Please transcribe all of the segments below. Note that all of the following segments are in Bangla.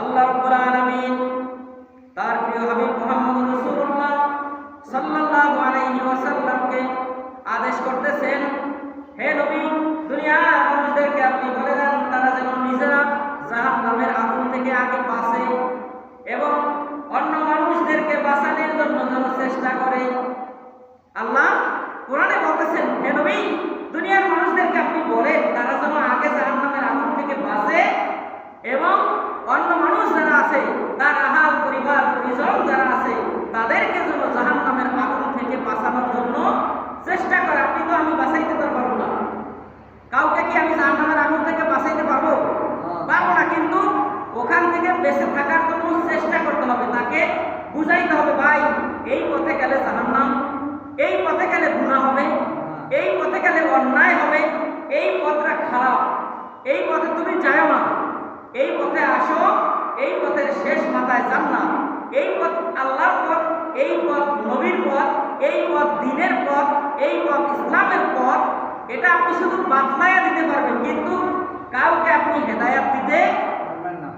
আল্লাহ রাব্বুল আলামিন তার প্রিয় হাবিব মুহাম্মদ রাসূলুল্লাহ সাল্লাল্লাহু আলাইহি ওয়াসাল্লামকে আদেশ করতেছেন, হে নবী, দুনিয়ার মানুষদেরকে আপনি বলে দেন তারা যেন নিজেরা জাহান্নামের আগুন থেকে আগে বাঁচে এবং অন্য মানুষদেরকে বাঁচানোর জন্য যেন চেষ্টা করে। আল্লাহ কোরআনে বলতেছেন, হে নবী, দুনিয়ার মানুষদেরকে আপনি বলেন তারা যেন আগে জাহান্নামের আগুন থেকে বাঁচে এবং অন্য মানুষ যারা আছে, তার আহাল পরিবার পরিজন যারা আছে, তাদেরকে যেন জাহান্নামের আগুন থেকে বাঁচানোর জন্য চেষ্টা করে। আপনি তো আমি বাঁচাইতে পারবো না, কাউকে কি আমি জাহান্নামের আগুন থেকে বাঁচাইতে পারবো? পারবো না, কিন্তু ওখান থেকে বেঁচে থাকার জন্য চেষ্টা করতে হবে, তাকে বুঝাইতে হবে, ভাই এই পথে গেলে জাহান্নাম, এই পথে গেলে গুনাহ হবে, এই পথে গেলে অন্যায় হবে, এই পথটা খারাপ, এই পথে তুমি যাও না, এই পথে আসো, এই পথের শেষ মাথায় জান্নাত, এই পথ আল্লাহর পথ, এই পথ নবীর পথ, এই পথ দ্বীনের পথ, এই পথ ইসলামের পথ। এটা আপনি শুধু বাতলায়া দিতে পারবেন, কিন্তু কাউকে আপনি হেদায়েত দিতে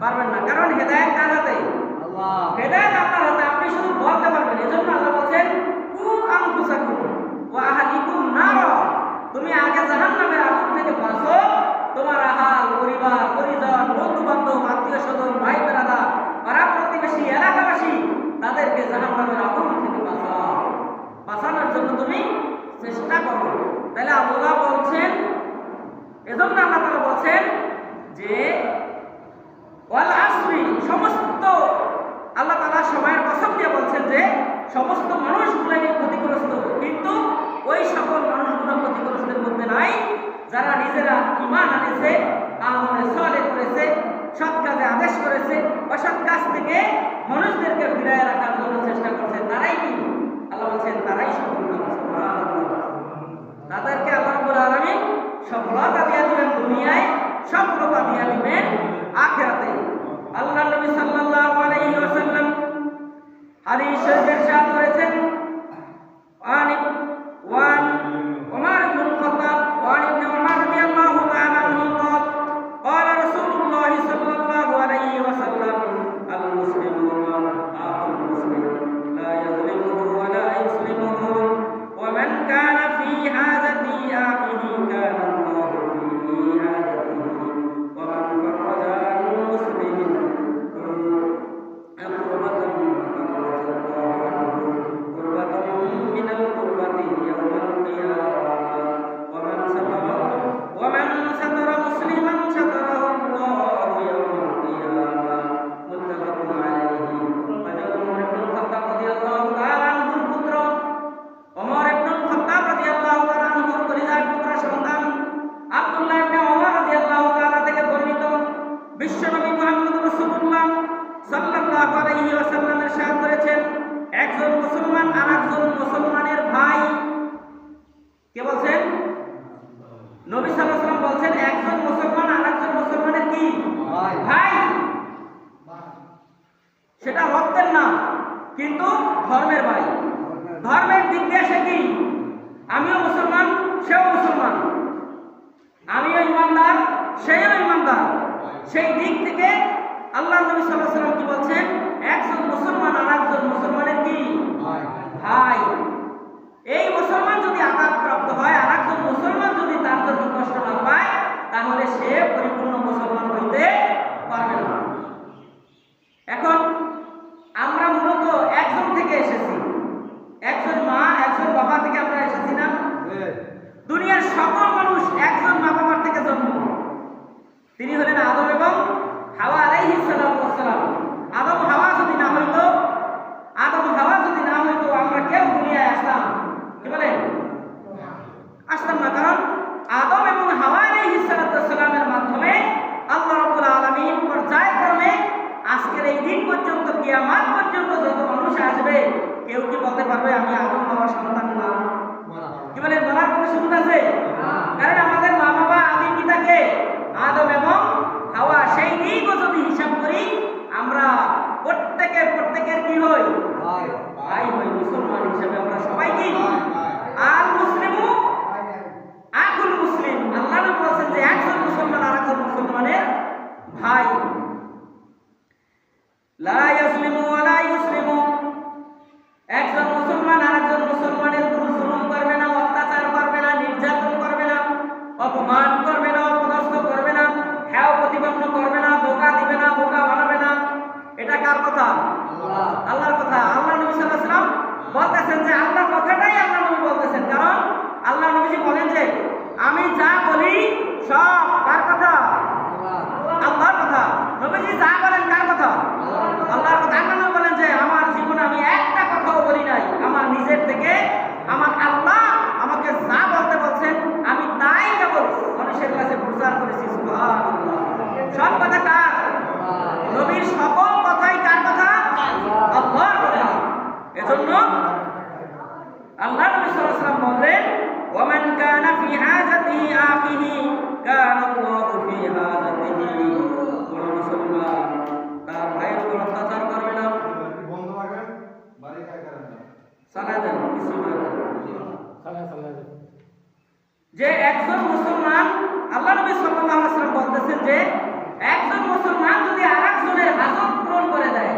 পারবেন না, কারণ হেদায়েত কার হাতে? আল্লাহ। হেদায়েত আপনার হাতে, আপনি শুধু বলতে পারবেন। এজন্য আল্লাহ বলেন, কু আনফুসাকুম ওয়া আহলিকুম নার, তুমি আগে জাহান্নামের আগুন থেকে বাঁচো, তোমার আহাল পরিবার পরিজন বন্ধু বান্ধব আত্মীয় স্বজন ভাই বেরাদা পাড়া প্রতিবেশী এলাকাবাসী তাদেরকে জাহান্নামের আগুন থেকে বাঁচাও, বাঁচানোর জন্য তুমি চেষ্টা করো। তাহলে আল্লাহ বলছেন, এজন্য আল্লাহ তাআলা বলছেন যে ওয়াল আসরি, সমস্ত আল্লাহ তাআলা সময়ের কসম দিয়ে বলছেন যে সমস্ত মানুষগুলোই ক্ষতিগ্রস্ত, কিন্তু ওই সকল মানুষগুলো ক্ষতিগ্রস্তের মধ্যে নাই যারা নিজেরা ঈমান আনেছে, আমলে সালেহ করেছে, সৎ কাজে আদেশ করেছে, অসৎ কাজ থেকে মানুষদেরকে ফিরায় রাখার জন্য চেষ্টা করছে, তারাই কি আল্লাহ বলছেন তারাই সফল হবে। সুবহানাল্লাহ, তাদেরকে আল্লাহ রাব্বুল আলামিন সফলতা দিয়ে দিবেন দুনিয়ায়, সফলতা দিয়ে দিবেন আখিরাতে। আল্লাহ নবী সাল্লাল্লাহু আলাইহি ওয়াসাল্লাম হাদিস শরীফে ইরশাদ করেছেন, ওয়ান ওমর ইবনে খাত্তাব ওয়ান ইবনে ওমর রাদিয়াল্লাহু তাআলা আনহু قال قال رسول الله صلى الله عليه وسلم المسلمون أخو المسلم لا يظلمه ولا يسلمه ومن كان في حاجة أخيه كان الله في حاجته ومن فرج عن مسلم كربة فرج الله عنه كربة من الكربة يوم القيامة ومن ستر مسلما ستره الله يوم القيامة متفق عليه। عمر بن الخطاب রাদিয়াল্লাহু তাআলা আনহুর পুত্র ওমর ইবনে খাত্তাব রাদিয়াল্লাহু তাআলা আনহুর পরিবার পুত্র সন্তান আব্দুল্লাহ ইবনে ওমর রাদিয়াল্লাহু তাআলা থেকে বর্ণিত, বিশ্বনবী মুহাম্মদ রাসূলুল্লাহ সাল্লাল্লাহু আলাইহি ওয়াসাল্লাম ইরশাদ করেছেন, একজন মুসলমান আরেকজন মুসলমানের ভাই। কে বলছেন? নবী সাল্লাল্লাহু আলাইহি ওয়াসাল্লাম বলছেন, একজন মুসলমান আরেকজন মুসলমানের কি? ভাই। সেটা রক্তের না, কিন্তু ধর্মের ভাই। ধর্মের দিক দিয়ে সে কি? আমিও মুসলমান, সেও মুসলমান, আমিও ইমানদার, সেও ইমানদার। সেই দিক থেকে আল্লাহ নবী সাল্লাল্লাহু আলাইহি ওয়াসাল্লাম কি বলছেন? একজন মুসলমান আরেকজন মুসলমানের কি? ভাই। এই মুসলমান যদি আঘাতপ্রাপ্ত হয়, আরেকজন মুসলমান যদি তার জন্য কষ্ট না পায়, তাহলে সে পরিপূর্ণ মুসলমান হইতে পারবে না। এখন আমরা মূলত একজন থেকে এসেছি, একজন মা একজন বাবা থেকে আমরা এসেছি না? দুনিয়ার সকল মানুষ একজন মা বাবার থেকে জন্ম, তিনি হলেন আদম এবং হাওয়া আলাইহিস সালাম। আদম হাওয়া যদি না হইতো, আমরা কেউ দুনিয়ায় আসতাম? কি বলেন? আসতাম না, কারণ আদম এবং হাওয়া আলাইহিস সালামের মাধ্যমে আল্লাহ রাব্বুল আলামিন পর্যায়ক্রমে আজকের এই দিন পর্যন্ত, কিয়ামত পর্যন্ত যত মানুষ আসবে, কেউ কি বলতে পারবে আমি আদম হাওয়ার সন্তান না? কি বলেন? বলার কোনো সুযোগ আছে? কারণ আমাদের মা বাবা আদি পিতাকে আদম এবং হাওয়া, সেই দিকও যদি হিসাব করি, আমরা প্রত্যেকের কি হই? ভাই হই। মুসলমান হিসেবে আমরা সবাই কি? আল মুসলিমু আখুল মুসলিম। আল্লাহ বলেছেন যে একজন মুসলমান আরেকজন মুসলমানের ভাই। লা ইয়াসলিমু ওয়া লা ইউসলিমু, একজন মুসলমান আরেকজন মুসলমানের কোনো জুলুম করবে না, অত্যাচার করবে না, নির্যাতন করবে না, অপমান করবে না, অপদস্থ করবে না, হেয় প্রতিপন্ন করবে না, ধোঁকা দিবে না, বোকা বানাবে না। এটা কার কথা? আল্লাহর কথা। আল্লাহ নবী সাল্লাল্লাহু আলাইহি ওয়াসাল্লাম বলতেছেন যে আল্লাহর কথাটাই আল্লাহ নবী বলতেছেন, কারণ আল্লাহ নবীজি বলেন যে আমি যা বলি সব কার কথা? আল্লাহর কথা। নবীজি যা বলেন কার কথা? আল্লাহর কথা। আল্লাহ নবী বলেন যে আমার জীবনে আমি একটা কথাও বলি নাই আমার নিজের থেকে, আমার আল্লাহ আমাকে যা বলতে বলছেন আমি তাই কেবল মানুষের কাছে প্রচার করেছি। সুবহানাল্লাহ। সব কথা কার? নবীর সকল কথাই কার কথা? আল্লাহর কথা। এজন্য আল্লাহ নবী সাল্লাল্লাহু আলাইহি ওয়াসাল্লাম বললেন ওয়ামান কানা ফি হাজাতিহি আখিহি কানা আল্লাহু ফি হাজাতিহি। কোন মুসলমান তার ভাইয়ের উপর অত্যাচার করবে না। বন্ধ রাখেন, বাড়ি কাজ করেন না, সালাত দেন, কিছু না সালাত। যে একজন মুসলমান, আল্লাহ নবী সাল্লাল্লাহু আলাইহি ওয়াসাল্লাম বলতেছেন যে একজন মুসলমান যদি আরেকজনের হাজত পূরণ করে দেয়,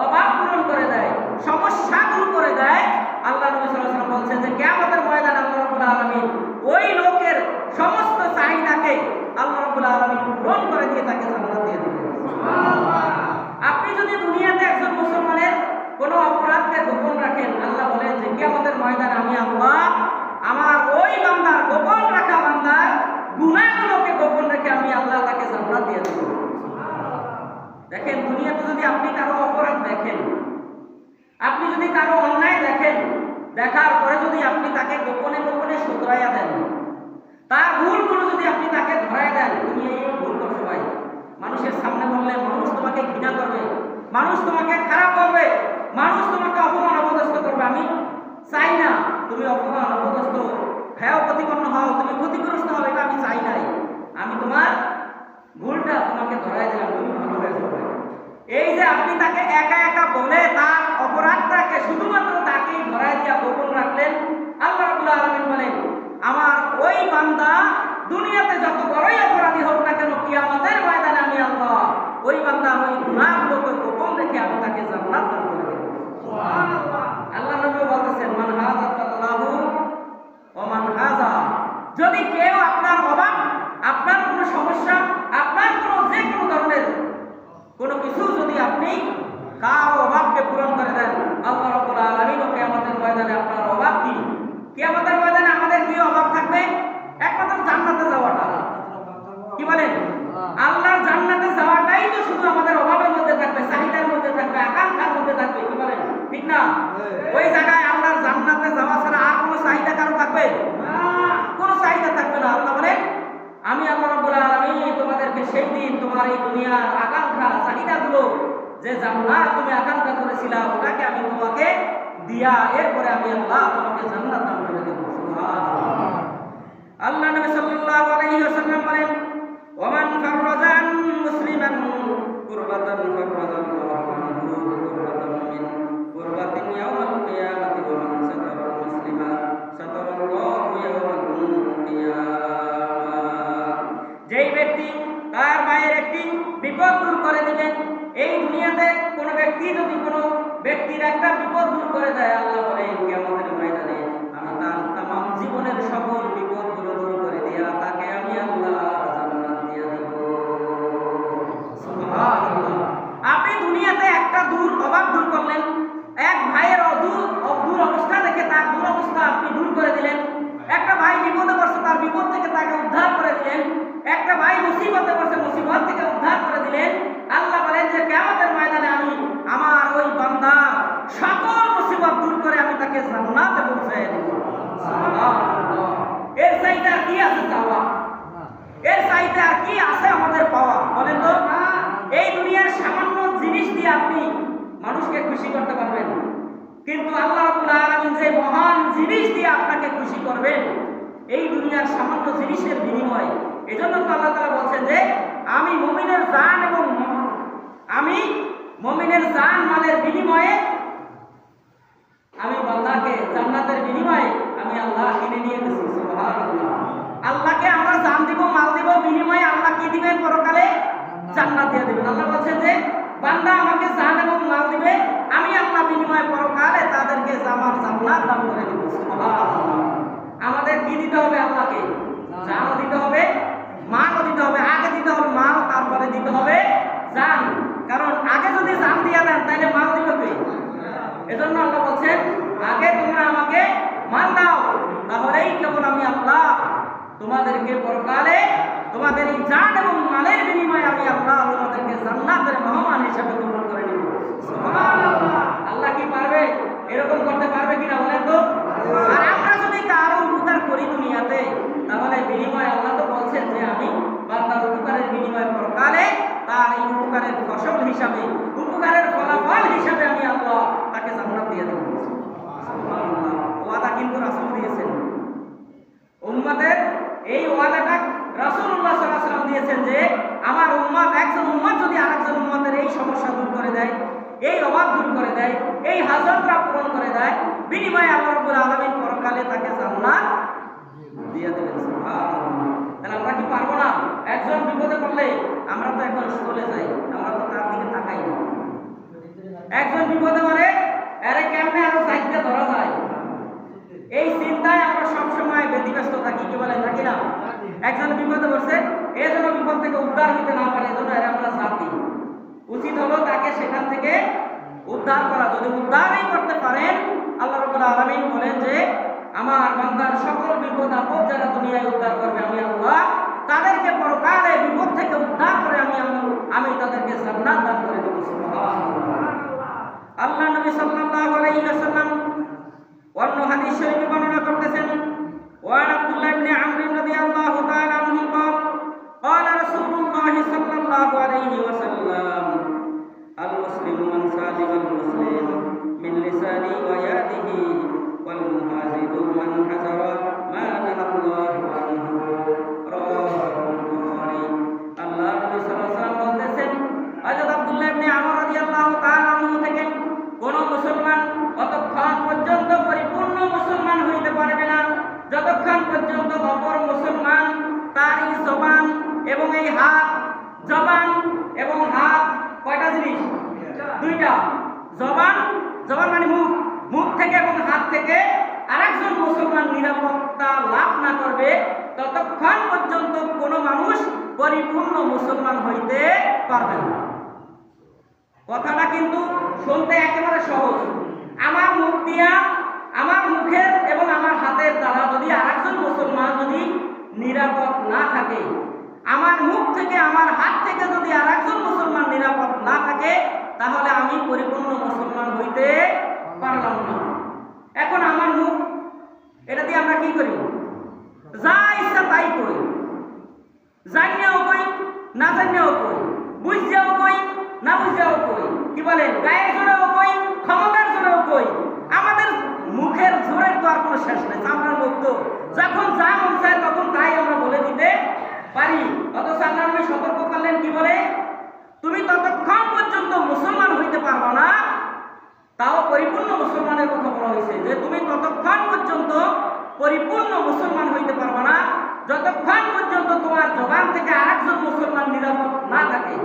অভাব পূরণ করে দেয়, সমস্যা দূর করে দেয়, আল্লাহ নবী সাল্লাল্লাহু আলাইহি ওয়াসাল্লাম বলছেন যে কিয়ামতের ময়দানে আল্লাহ রাব্বুল আলামিন ওই লোকের সমস্ত চাহিদাকে আল্লাহ রাব্বুল আলামিন পূরণ করে দিয়ে তাকে জান্নাত দিয়ে দিবেন। সুবহানাল্লাহ। আপনি যদি দুনিয়াতে একজন মুসলমানের কোনো অপরাধকে গোপন রাখেন, আল্লাহ বলেন যে কিয়ামতের ময়দানে আমি আল্লাহ আমার ওই বান্দার গোপন রাখা বান্দার গুনাহগুলোকে গোপন রেখে আমি আল্লাহ তাকে জান্নাত দিয়ে দেব। দেখেন, দুনিয়াতে যদি আপনি কারো অপরাধ দেখেন, আপনি যদি কারো অন্যায় দেখেন, দেখার পরে যদি আপনি তাকে গোপনে গোপনে শুধরাইয়া দেন, তার ভুলগুলো যদি আপনি তাকে ধরাই দেন, তুমি এই ভুল করছো ভাই, মানুষের সামনে বললে মানুষ তোমাকে ঘৃণা করবে, মানুষ তোমাকে খারাপ করবে, মানুষ তোমাকে অপমান অপদস্থ করবে। আমি চাই না তুমি অপমান অপদস্থ হেয় প্রতিপন্ন হও, তুমি ক্ষতিগ্রস্ত হও, এটা আমি চাই নাই। আমি তোমার ভুলটা তোমাকে ধরাই দিলাম, তুমি ভালো হয়ে যাবে। এই যে আপনি তাকে একা একা বলে তার অপরাধটাকে শুধুমাত্র তাকেই ধরাই দিয়া গোপন রাখলেন, আল্লাহ রাব্বুল আলামিন বলেন আমার ওই বান্দা দুনিয়াতে যত বড়ই অপরাধী হোক না কেন, কিয়ামতের ময়দানে আমি আল্লাহ ওই বান্দা ওই গুনাহগুলোকে গোপন রেখে আমি তাকে জান্নাত দান করে দেব। সুবহানাল্লাহ। আল্লাহ নবী বলতেছেন মান হাযাতাল্লাহু ওয়া মান হাযা, যদি কেউ আপনার অভাব, আপনার কোনো সমস্যা, আপনার কোনো যে কোনো ধরনের কোনো কিছু যদি আপনি কারো অভাবকে পূরণ করে দেন, আল্লাহ রাব্বুল আলামিন কিয়ামতের ময়দানে আপনার অভাব কি? কিয়ামতের ময়দানে আমাদের কি অভাব থাকবে? একমাত্র জান্নাতে যাওয়াটা। কি বলেন? আল্লাহর জান্নাতে যাওয়াটাই তো শুধু আমাদের অভাবের মধ্যে থাকবে, চাহিদার মধ্যে থাকবে, আকাঙ্ক্ষার মধ্যে থাকবে। কি বলেন? ঠিক না? ওই জায়গায় আল্লাহর জান্নাতে যাওয়া ছাড়া আর কোনো চাহিদা কারো থাকবে না, কোনো চাহিদা থাকবে না। আল্লাহ বলেন আমি আল্লাহ রাব্বুল আলামিন তোমাদেরকে সেই দিন তোমার এই দুনিয়ার আকাঙ্ক্ষা চাহিদাগুলো যে জান্নাত তুমি আকাঙ্ক্ষা করেছিলা ওটাকে আমি তোমাকে দিয়া এরপরে আমি আল্লাহ তোমাকে জান্নাত দান করে দেব। সুবহানাল্লাহ। আল্লাহ নবী সাল্লাল্লাহু আলাইহি ওয়াসাল্লাম বলেন ওমান ফাররাজান মুসলিমান কুরবাতান ফাররাজাল্লাহু আনহু কুরবাতান মিন কুরবাতিন ইয়াউমাল কিয়ামাতি ওয়া মান সাতারা মুসলিমা সাতারাল্লাহু ইয়াউমাল কিয়ামাহ। যেই ব্যক্তি তার মায়ের একটি বিপদ দূর করে দিবেন, এই দুনিয়াতে কোনো ব্যক্তি যদি কোনো ব্যক্তির একটা বিপদ দূর করে দেয়, আল্লাহ বলেন কিয়ামতের ময়দানে আমি তার तमाम জীবনের সকল বিপদগুলো দূর করে দিয়া তাকে আমি আল্লাহ জান্নাত দিয়ে দেব। সুবহানাল্লাহ। আপনি দুনিয়াতে একটা অভাব দূর করলেন, এক ভাইয়ের দূর অবস্থা দেখে তার দূর অবস্থা আপনি দূর করে দিলেন, একটা ভাই বিপদে পড়ছে তার বিপদ থেকে তাকে উদ্ধার করে দিলেন, একটা ভাই মুসিবতে পড়ছে মুসিবত থেকে উদ্ধার করে দিলেন। আল্লাহ বলেন যে কিয়ামতের ময়দানে আমি আমার ওই বান্দার সকল মুসিবত দূর করে আমি তাকে জান্নাতে পৌঁছায় দেব। সুবহানাল্লাহ। এর চাইতে আর কি আছে চাওয়া? এর চাইতে আর কি আছে আমাদের পাওয়া? বলেন তো। এই দুনিয়ার সামান্য জিনিস দিয়ে আপনি মানুষকে খুশি করতে পারবেন, কিন্তু আল্লাহ রাব্বুল আলামিন যে মহান জিনিস দিয়ে আপনাকে খুশি করবেন এই দুনিয়ার সামান্য জিনিসের বিনিময়ে। এজন্য তো আল্লাহ তাআলা বলছেন যে আমি মুমিনের জান এবং আমি মুমিনের জান মালের বিনিময়ে আমি বান্দাকে জান্নাতের বিনিময়ে আমি আল্লাহ কিনে নিয়ে গেছি। সুবহানাল্লাহ। আল্লাহকে আমরা জান দিব, মাল দিব, বিনিময়ে আল্লাহ কি দিবেন? পরকালে জান্নাত দিয়ে দিবেন। আল্লাহ বলছেন যে বান্দা আমাকে জান এবং মাল দিবে, আমি আল্লাহ বিনিময়ে পরকালে তাদেরকে জামার জান্নাত দান করে দেব। সুবহানাল্লাহ। আমাদের কি দিতে হবে আল্লাহকে? জানও দিতে হবে, মালও দিতে হবে। আগে দিতে হবে মাল, তারপরে দিতে হবে জান। কারণ আগে যদি জান দিয়া দেন তাহলে মাল দিবে কে? এজন্য আল্লাহ বলছেন আগে তোমরা আমাকে মাল দাও, তাহলেই কেবল আমি আল্লাহ তোমাদেরকে পরকালে তোমাদের এই জান এবং মালের বিনিময়ে আমি আল্লাহ তোমাদেরকে জান্নাতের মেহমান হিসেবে কবুল করে নিব। সুবহানাল্লাহ। আল্লাহ কি পারবে? এরকম করতে পারবে কিনা বলেন তো? আর আমরা যদি কারো উপকার করি দুনিয়াতে, তাহলে বিনিময়ে আল্লাহ তো বলছেন যে আমি বান্দার উপকারের বিনিময়ে পরকালে তার এই উপকারের ফসল হিসাবে, উপকারের ফলাফল হিসাবে আমি আল্লাহ তাকে জান্নাত দিয়ে দেব। সুবহানাল্লাহ। ওয়াদা কিন্তু রাসূল দিয়েছেন। উম্মতের এই ওয়াদাটা রাসূলুল্লাহ সাল্লাল্লাহু আলাইহি ওয়াসাল্লাম দিয়েছেন যে আমার উম্মত, একজন উম্মত যদি আরেকজন উম্মতের এই সমস্যা দূর করে দেয়, এই অভাব দূর করে দেয়, এই হাজতটা পূরণ করে দেয়, বিনিময়ে আল্লাহ রাব্বুল আলামিন পরকালে তাকে জান্নাত দিয়ে দেবেন। সুবহানাল্লাহ। তাহলে আমরা কি পারবো না? একজন বিপদে পড়লে আমরা তো এখন চলে যাই, আমরা তো তার দিকে তাকাই না। একজন বিপদে পড়ে আরে কেমনে আরো সাইডে ধরা যায়, এই চিন্তায় আমরা সবসময় ব্যতিব্যস্ত থাকি। কি বলেন, থাকি না? একজন বিপদে পড়ছে, এই জন্য বিপদ থেকে উদ্ধার হইতে না পারে, এজন্য আমরা সাথ দিই। উচিত হলো তাকে সেখান থেকে উদ্ধার করা। যদি উদ্ধারই করতে পারেন, আল্লাহ রাব্বুল আলামিন বলেন যে আমার বান্দার সকল বিপদ আপদ যারা দুনিয়ায় উদ্ধার করবে, আমি আল্লাহ তাদেরকে পরকালে বিপদ থেকে উদ্ধার করে আমি তাদেরকে জান্নাত দান করে দেব। সুবহানাল্লাহ। আল্লাহ নবী সাল্লাল্লাহু আলাইহি ওয়াসাল্লাম অন্য হাদিস শরীফে বর্ণনা করতেছেন, ওয়ান আব্দুল্লাহ ইবনে আমর রাদিয়াল্লাহু তাআলা আনহু قال قال رسول الله صلى الله عليه وسلم المسلم من سلم المسلم من لسانه ويده والمهاجر من حذر ما نهى الله عنه رواه البخاري। আল্লাহ নবী সাল্লাল্লাহু আলাইহি ওয়াসাল্লাম বলতেছেন, হযরত আব্দুল্লাহ ইবনে আমর রাদিয়াল্লাহু তাআলা আনহু থেকে কোন মুসলমান অতক্ষণ পর্যন্ত পরিপূর্ণ মুসলমান হইতে পারবে না যতক্ষণ পর্যন্ত অপর মুসলমান তার এই জবান এবং এই হাত, জবান এবং হাত কয়টা জিনিস? দুইটা। জবান মানে মুখ, মুখ থেকে এবং হাত থেকে আরেকজন মুসলমান নিরাপত্তা লাভ না করবে ততক্ষণ পর্যন্ত কোনো মানুষ পরিপূর্ণ মুসলমান হইতে পারবে না। কথাটা কিন্তু শুনতে একেবারে সহজ। আমার মুখ দিয়া, আমার মুখের এবং আমার হাতের দ্বারা যদি আরেকজন মুসলমান যদি নিরাপদ না থাকে, আমার মুখ থেকে আমার হাত থেকে যদি আরেকজন মুসলমান নিরাপদ না থাকে, তাহলে আমি পরিপূর্ণ মুসলমান হইতে পারলাম না। এখন আমার মুখ, এটা দিয়ে আমরা কি করি? যা ইচ্ছা তাই করি, জানিয়াও কই, না জানিয়াও কই, বুঝিয়াও কই, না বুঝিয়াও কই। কি বলেন? গায়ের জোরেও কই, ক্ষমতার জোরেও কই। আমাদের মুখের জোরের তো আর কোনো শেষ নেই। চামড়ার মুখ তো যখন যা মন চায় তখন তাই আমরা বলে দিতে পারি। অথচ আল্লাহ নবী সতর্ক করলেন, কি বলে? তুমি ততক্ষণ পর্যন্ত মুসলমান হইতে পারবে না, তাও পরিপূর্ণ মুসলমানের কথা বলা হয়েছে যে তুমি ততক্ষণ পর্যন্ত পরিপূর্ণ মুসলমান হইতে পারবে না যতক্ষণ পর্যন্ত তোমার জবান থেকে আরেকজন মুসলমান নিরাপদ না থাকে,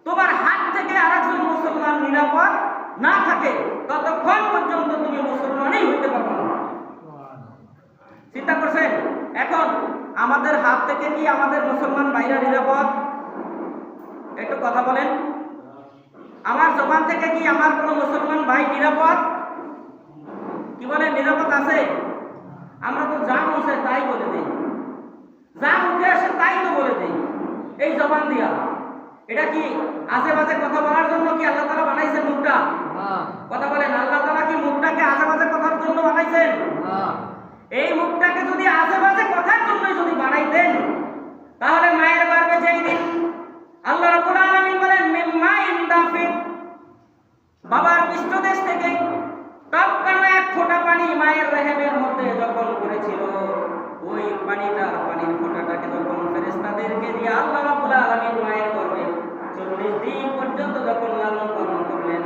তোমার হাত থেকে আরেকজন মুসলমান নিরাপদ না থাকে, ততক্ষণ পর্যন্ত তুমি মুসলমানই হইতে পারবে না। চিন্তা করছেন? এখন আমাদের হাত থেকে কি আমাদের মুসলমান ভাইরা নিরাপদ? একটু কথা বলেন। আমার জবান থেকে কি আমার কোনো মুসলমান ভাই নিরাপদ? কি বলেন, নিরাপদ আছে? আমরা তো যা মনে তাই বলে দিই, যা মুখে আসে তাই তো বলে দিই এই জবান দিয়া। এটা কি আশেপাশে কথা বলার জন্য কি আল্লাহ তাআলা বানাইছেন মুখটা? কথা বলেন, আল্লাহ তাআলা কি মুখটাকে আশেপাশে কথার জন্য বানাইছেন? এই মুখটাকে যদি আশেপাশে কথার জন্য যদি বানাইতেন, তাহলে মায়ের গর্ভে যেই দিন আল্লাহ রাব্বুল আলামিন বলেন মিম্মাইন দাফিক, বাবার পৃষ্ঠদেশ থেকে টপকানো এক ফোঁটা পানি মায়ের রেহেমের মধ্যে যখন পড়েছিল, ওই পানির ফোঁটাটাকে যখন ফেরেশতাদেরকে দিয়ে আল্লাহ রাব্বুল আলামিন মায়ের গর্ভে 40 দিন পর্যন্ত যখন লালন পালন করলেন,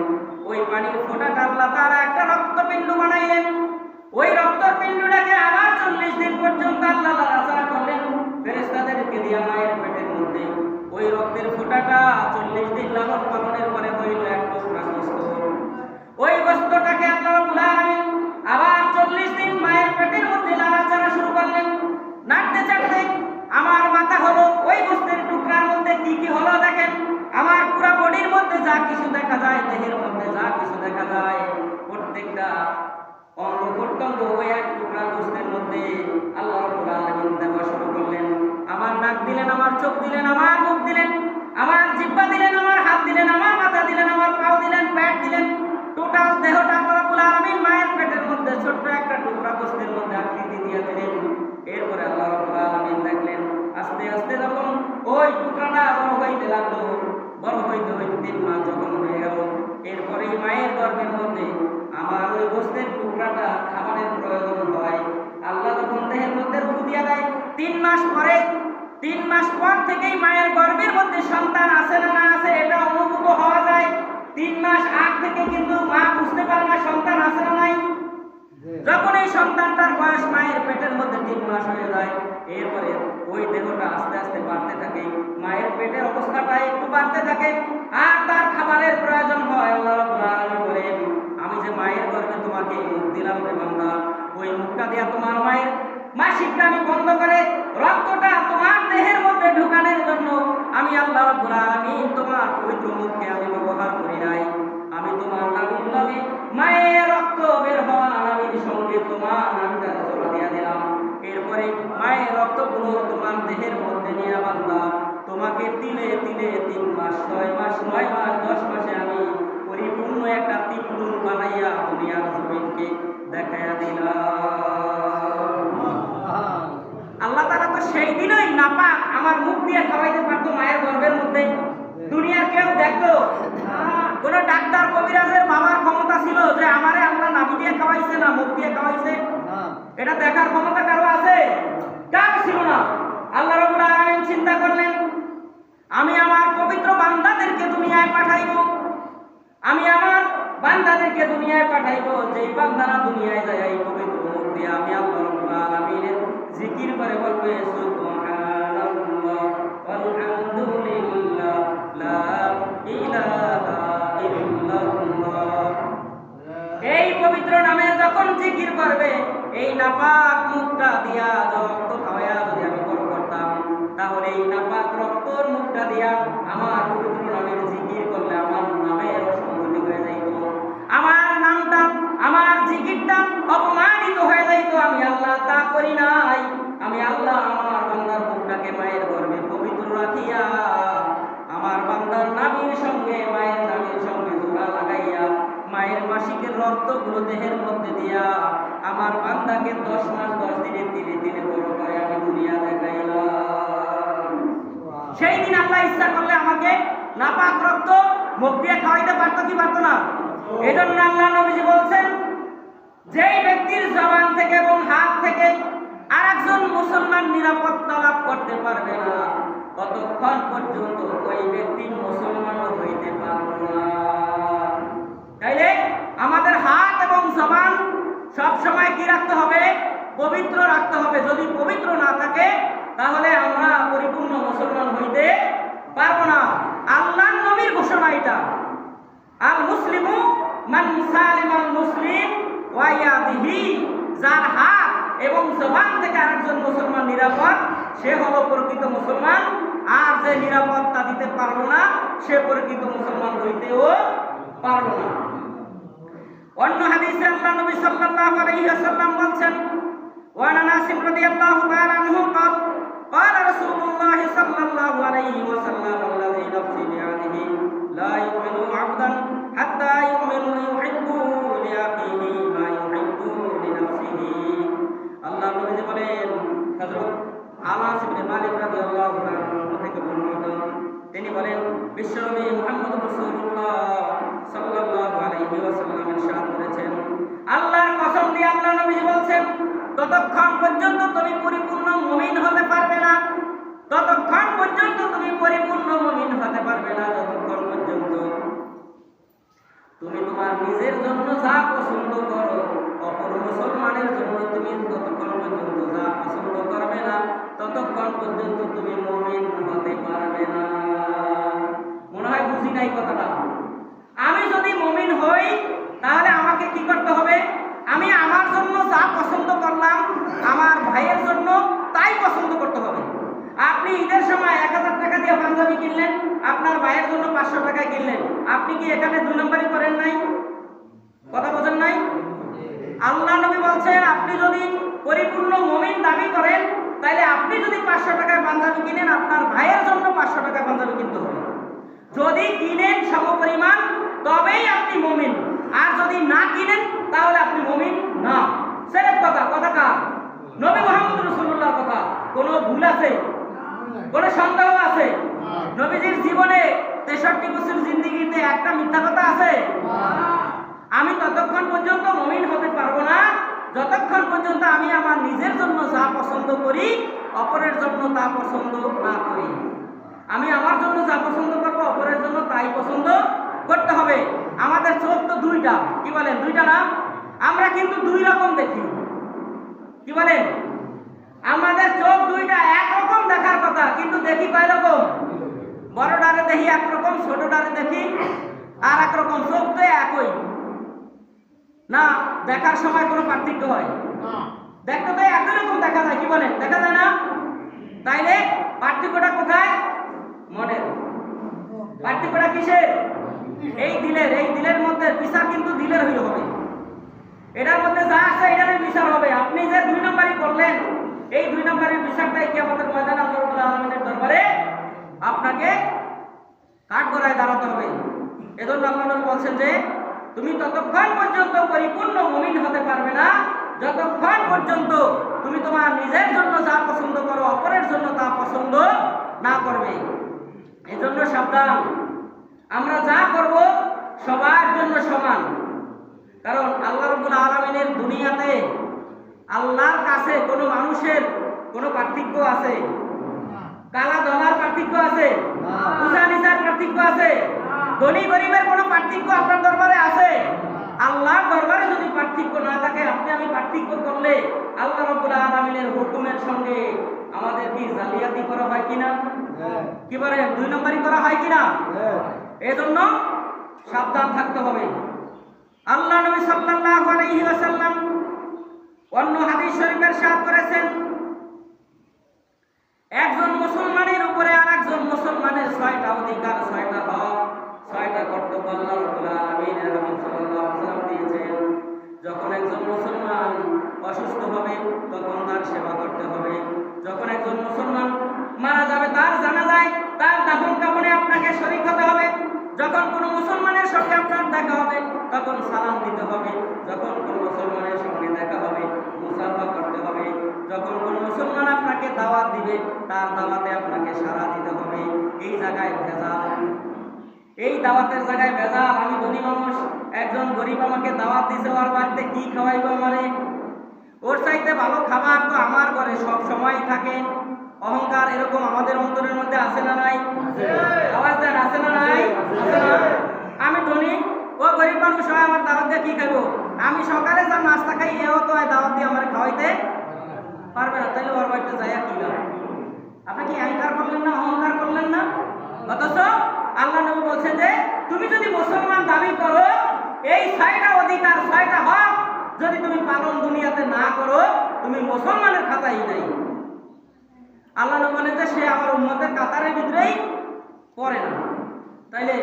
ওই পানির ফোঁটাটা আল্লাহ তাআলা একটা রক্তপিণ্ড বানাইলেন। ওই রক্তপিণ্ডটাকে আবার 40 দিন পর্যন্ত আল্লাহ নাড়াচাড়া করলেন ফেরেশতাদেরকে দিয়ে মায়ের পেটের মধ্যে। ওই রক্তের ফোঁটাটা 40 দিন লালন পালনের পরে দেহের মধ্যে যা কিছু দেখা যায় প্রত্যেকটা অঙ্গ প্রত্যঙ্গ ওই এক টুকরা গোশতের মধ্যে আল্লাহ রাব্বুল আলামিন দেওয়া শুরু করলেন। আমার নাক দিলেন, আমার চোখ দিলেন, আমার মুখ দিলেন, আমার জিহ্বা দিলেন, আমার হাত দিলেন, আমার মাথা দিলেন, আমার পাও দিলেন, পেট দিলেন। টোটাল দেহটা আল্লাহ রাব্বুল আলামিন মায়ের পেটের মধ্যে ছোট্ট একটা টুকরা গোশতের মধ্যে আকৃতি দিয়ে দিলেন। এরপরে আল্লাহ রাব্বুল আলামিন দেখলেন আস্তে আস্তে যখন ওই টুকরাটা বড় হইতে লাগলো, বড় হইতে হইতে 3 মাস যখন হয়ে গেল, এরপরে মায়ের গর্ভের মধ্যে আমার ওই গোশতের টুকরাটা খাবারের প্রয়োজন হয়। আল্লাহ যখন দেহের মধ্যে রূহ দিয়ে দেয় 3 মাস পরে, 3 মাস পর থেকেই মায়ের গর্ভের মধ্যে সন্তান আছে না না আছে এটা অনুভূত হওয়া যায়। 3 মাস আগ থেকে কিন্তু মা বুঝতে পারে না সন্তান আছে না নাই। যখন এই সন্তানটার বয়স মায়ের পেটের মধ্যে 3 মাস হয়ে যায়, এরপরে ওই দেহটা আস্তে আস্তে বাড়তে থাকে, মায়ের পেটের অবস্থাটা একটু বাড়তে থাকে, আর তার খাবারের প্রয়োজন হয়। আল্লাহ রাব্বুল আলামিন বলেন, আমি যে মায়ের গর্ভে তোমাকে মুখ দিলাম রে বান্দা, ওই মুখটা দিয়া তোমার মায়ের মাসিকটা আমি বন্ধ করে রক্তটা তোমার দেহের মধ্যে ঢুকানোর জন্য আমি আল্লাহ রাব্বুল আলামিন তোমার পবিত্র মুখকে আমি ব্যবহার করি নাই। আমি তোমার নাভির লগে মায়ের রক্ত বের হওয়া নাভির সঙ্গে তোমার নাভিটা জোড়া দিয়া দিলাম। এরপরে মায়ের রক্তগুলো তোমার দেহের মধ্যে নিয়ে বান্দা তোমাকে তিলে তিলে 3 মাস 6 মাস 9 মাস 10 মাসে আমি পরিপূর্ণ একটা তিপুল বানাইয়া দুনিয়ার জমিনকে দেখাইয়া দিলাম। আল্লাহ তাআলা তো সেই দিনই নাপাক আমার মুখ দিয়ে খাওয়াইতে পারতো মায়ের গর্ভের মধ্যে, দুনিয়ার কেউ দেখতো? কোন ডাক্তার কবিরাজের বাবার ক্ষমতা ছিল যে আমারে আল্লাহ নাভি দিয়ে খাওয়াইছে না মুখ দিয়ে খাওয়াইছে? এটা দেখার ক্ষমতা কারো আছে? কারো ছিল না। আল্লাহ রাব্বুল আলামিন চিন্তা করলেন, আমি আমার পবিত্র বান্দাদেরকে দুনিয়ায় পাঠাইব, আমি আমার বান্দাদেরকে দুনিয়ায় পাঠাইব, যেই বান্দারা দুনিয়ায় যায় এই পবিত্র মুখ দিয়ে আমি আল্লাহ রাব্বুল আলামিনের জিকির করে বলবে সুবহানাল্লাহ আলহামদুলিল্লাহ লা ইলাহা ইল্লাল্লাহ। এই পবিত্র নামে যখন জিকির করবে, এই নাপাক মুখটা দিয়া রক্ত খাওয়ায়া যদি আমি বড় করতাম, তাহলে এই নাপাক রক্তর মুখটা দিয়া আমার পবিত্র নামের জিকির করলে আমার নামের অসঙ্গতি হয়ে যাইত, আমার নামটা আমার জিকিরটা অপমানিত হয়ে যাইত। আমি আল্লাহ তা করি নাই। আমি আল্লাহ আমার বান্দার মুখটাকে মায়ের গর্ভে পবিত্র রাখিয়া আমার বান্দার নামের সঙ্গে মায়ের নামের সঙ্গে জোড়া লাগাইয়া মায়ের মাসিকের রক্তগুলো দেহের মধ্যে দিয়া আমার বান্দাকে 10 মাস 10 দিনে তিলে তিলে বড় করে আমি দুনিয়া দেখাইলাম। সেই দিন আল্লাহ ইচ্ছা করলে আমাকে নাপাক রক্ত মুখ দিয়ে খাওয়াইতে পারতো কি পারতো না? এই জন্য আল্লাহ নবীজি বলছেন, যেই ব্যক্তির জবান থেকে এবং হাত থেকে আরেকজন মুসলমান নিরাপত্তা লাভ করতে পারবে না, ততক্ষণ পর্যন্ত ওই ব্যক্তি মুসলমান হইতে পারবে না। তাইলে আমাদের হাত এবং জবান সব সময় কি রাখতে হবে? পবিত্র রাখতে হবে। যদি পবিত্র না থাকে তাহলে আমরা পরিপূর্ণ মুসলমান হইতে পারবো না। আল্লাহর নবীর ঘোষণা এটা, আল মুসলিমু মান সালিমাল মুসলিম ওয়া ইয়াদিহি, যার হাত এবং জবান থেকে আরেকজন মুসলমান নিরাপদ, সে হলো প্রকৃত মুসলমান। আর যে নিরাপত্তা দিতে পারলো না, সে প্রকৃত মুসলমান হইতেও পারলো না। অন্য হাদিসে আল্লাহ নবী সাল্লাল্লাহু আলাইহি ওয়াসাল্লাম বলেন, ওয়া আনাস রাদিয়াল্লাহু তাআলা আনহু قال قال رسول الله صلى الله عليه وسلم الذي نفسي بيده لا يؤمن عبدا حتى يؤمن يحب لأخيه ما يحب لنفسه। আল্লাহ নবী বলেন, হযরত আনাস ইবনে মালিক রাদিয়াল্লাহু তাআলা থেকে বর্ণিত, তিনি বলেন, বিশ্বনবী মুহাম্মদ রাসূলুল্লাহ সাল্লাল্লাহু আলাইহি ওয়াসাল্লাম ইরশাদ করেছেন, আল্লাহর কসম দিয়ে আল্লাহ নবী বলেন, ততক্ষণ পর্যন্ত তুমি পরিপূর্ণ মুমিন হতে পারবে না, ততক্ষণ পর্যন্ত তুমি পরিপূর্ণ মুমিন হতে পারবে না যতক্ষণ পর্যন্ত তুমি তোমার নিজের জন্য যা পছন্দ করো, অপর মুসলমানের জন্য তুমি ততক্ষণ পর্যন্ত যা পছন্দ করবে না, ততক্ষণ পর্যন্ত তুমি মুমিন হতে পারবে না। মনে হয় বুঝি নাই কথাটা। আমি যদি মুমিন হই তাহলে আমাকে কি করতে হবে? আমি আমার জন্য যা পছন্দ করলাম, আমার ভাইয়ের জন্য তাই পছন্দ করতে হবে। আপনি ঈদের সময় 1000 টাকা দিয়ে পাঞ্জাবি কিনলেন, আপনার ভাইয়ের জন্য 500 টাকায় কিনলেন, আপনি কি এখানে 2 নম্বরই করেন নাই? কথা বোঝেন নাই? আল্লাহ নবী বলছেন আপনি যদি পরিপূর্ণ মুমিন দাবি করেন তাহলে আপনি যদি 500 টাকায় পাঞ্জাবি কিনেন আপনার ভাইয়ের জন্য 500 টাকায় পাঞ্জাবি কিনতে হবে। যদি কিনেন সমপরিমাণ তবেই আপনি মুমিন, আর যদি না কিনেন তাহলে আপনি মুমিন না। সেরেফ কথা, কথা কার? নবী মুহাম্মদ রাসূলুল্লাহর কথা। কোনো ভুল আছে? কোনো সন্দেহ আছে? নবীজির জীবনে 63 বছর জিন্দেগিতে একটা মিথ্যা কথা আছে? আমি ততক্ষণ পর্যন্ত মুমিন হতে পারবো না যতক্ষণ পর্যন্ত আমি আমার নিজের জন্য যা পছন্দ করি অপরের জন্য তা পছন্দ না করি। আমি আমার জন্য যা পছন্দ করবো অপরের জন্য তাই পছন্দ করতে হবে। আমাদের চোখ তো দুইটা, কি বলেন? দুইটা না? আমরা কিন্তু 2 রকম দেখি, কি বলেন? আমাদের চোখ দুইটা, একরকম দেখার কথা কিন্তু দেখি কয় রকম? বড়টারে দেখি একরকম, ছোটটারে দেখি আর একরকম। চোখ তো একই না, দেখার সময় কোনো পার্থক্য হয়? দেখতে তো একই রকম দেখা যায়, কি বলেন? দেখা যায় না? তাইলে পার্থক্যটা কোথায়? মনের। পার্থক্যটা কিসের? এই দিলের। এই দিলের মধ্যে বিচার কিন্তু দিলের হইলে হবে। এটার মধ্যে যা আছে এটার বিচার হবে। আপনি যে 2 নম্বরই করলেন এই 2 নম্বরের বিচারটাই কিয়ামতের ময়দানে আল্লাহ রাব্বুল আলামিনের দরবারে আপনাকে কাঠগড়ায় দাঁড়াতে হবে। এজন্য আল্লাহ নবী বলছেন যে তুমি ততক্ষণ পর্যন্ত পরিপূর্ণ মুমিন হতে পারবে না যতক্ষণ পর্যন্ত তুমি তোমার নিজের জন্য যা পছন্দ করো অপরের জন্য তা পছন্দ না করবে। এজন্য সাবধান, আমরা যা করব সবার জন্য সমান। কারণ আল্লাহ রাব্বুল আলামিনের দুনিয়াতে আল্লাহর কাছে কোনো মানুষের কোনো পার্থক্য আছে? কালা ধলার পার্থক্য আছে? উঁচা নিচার পার্থক্য আছে? ধনী গরিবের কোনো পার্থক্য আপনার দরবারে আছে? আল্লাহর দরবারে যদি পার্থক্য না থাকে, আপনি আমি পার্থক্য করলে আল্লাহ রাব্বুল আলামিনের হুকুমের সঙ্গে আমাদের কি জালিয়াতি করা হয় কিনা? কি বলেন? 2 নম্বরই করা হয় কিনা? এজন্য সাবধান থাকতে হবে। আল্লাহ নবী সাল্লাল্লাহু আলাইহি ওয়াসাল্লাম অন্য হাদিস শরীফে ইরশাদ করেছেন একজন মুসলমানের উপরে আরেকজন মুসলমানের 6টা অধিকার, 6টা হক, 6টা কর্তব্য আল্লাহ রাব্বুল আলামিন নবী সাল্লাল্লাহু আলাইহি ওয়াসাল্লাম দিয়েছেন। যখন একজন মুসলমান অসুস্থ হবে তখন তার সেবা করতে হবে। যখন একজন মুসলমান মারা যাবে তার জানাজায় তার দাফন কাফনে আপনাকে শরীক হতে হবে। যখন কোনো মুসলমানের সঙ্গে আপনার দেখা হবে তখন সালাম দিতে হবে। যখন কোনো মুসলমানের সঙ্গে দেখা হবে মুসাফা করতে হবে। যখন কোনো মুসলমান আপনাকে দাওয়াত দিবে তার দাওয়াতে আপনাকে সাড়া দিতে হবে। এই জায়গায় ভেজাল, এই দাওয়াতের জায়গায় ভেজাল। আমি ধনী মানুষ, একজন গরিব আমাকে দাওয়াত দিছে, ওর বাড়িতে কি খাওয়াইবো আমারে? ওর চাইতে ভালো খাবার তো আমার ঘরে সব সময় থাকে। অহংকার এরকম আমাদের অন্তরের মধ্যে আছে না নাই? আওয়াজ দেন, আছে না নাই? আমি ধনী, ও গরিব মানুষ হয়, আমার দাওয়াত দিয়ে কি খাইবো? আমি সকালে যা নাস্তা খাই এও তো দাওয়াত দিয়ে আমার খাওয়াইতে পারবে না। তাহলে ওর বাড়িতে যাইয়া কি লাভ? আপনি কি অহংকার করলেন না? অহংকার করলেন না? অথচ আল্লাহ নবী বলছেন যে তুমি যদি মুসলমান দাবি করো এই 6টা অধিকার, 6টা হক যদি তুমি পালন দুনিয়াতে না করো তুমি মুসলমানের খাতায় নাই। আল্লাহ নবী বলেন যে সে আমার উম্মতের কাতারের ভিতরেই পড়ে না। তাইলে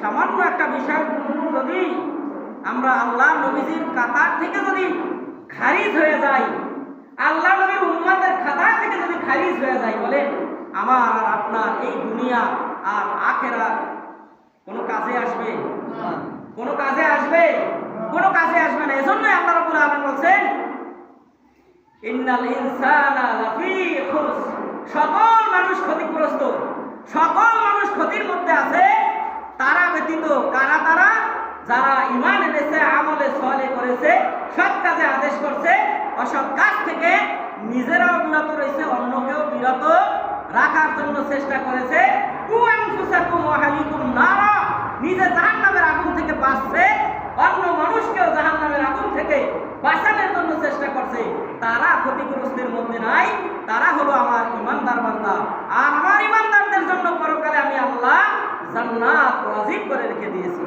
সামান্য একটা বিষয় যদি আমরা আল্লাহ নবীজির কাতার থেকে যদি খারিজ হয়ে যায়, আল্লাহ নবীর উম্মতের খাতার থেকে যদি খারিজ হয়ে যায়, বলেন আমার আর আপনার এই দুনিয়া আর আখিরাত কোনো কাজে আসবে? কোনো কাজে আসবে? কোনো কাজে আসবে না। এজন্যই আল্লাহ রাব্বুল আলামিন বলেন ইন্নাল ইনসানা লাফি খুস, সকল মানুষ ক্ষতিগ্রস্ত, সকল মানুষ ক্ষতির মধ্যে আছে। তারা ব্যতীত কারা? তারা যারা ঈমান এনেছে, আমলে সালেহ করেছে, সৎ কাজে আদেশ করছে, অসৎ কাজ থেকে নিজেরাও বিরত রয়েছে, অন্যকেও বিরত রাখার জন্য চেষ্টা করেছে। নিজে জাহান্নামের আগুন থেকে বাঁচছে, অন্য মানুষকেও জাহান্নামের আগুন থেকে বাঁচানোর জন্য চেষ্টা করছে। তারা ক্ষতিগ্রস্তের মধ্যে নাই, তারা হলো আমার ঈমানদার বান্দা। আর আমার ঈমানদারদের জন্য পরকালে আমি আল্লাহ জান্নাত ওয়াজিব করে রেখে দিয়েছি।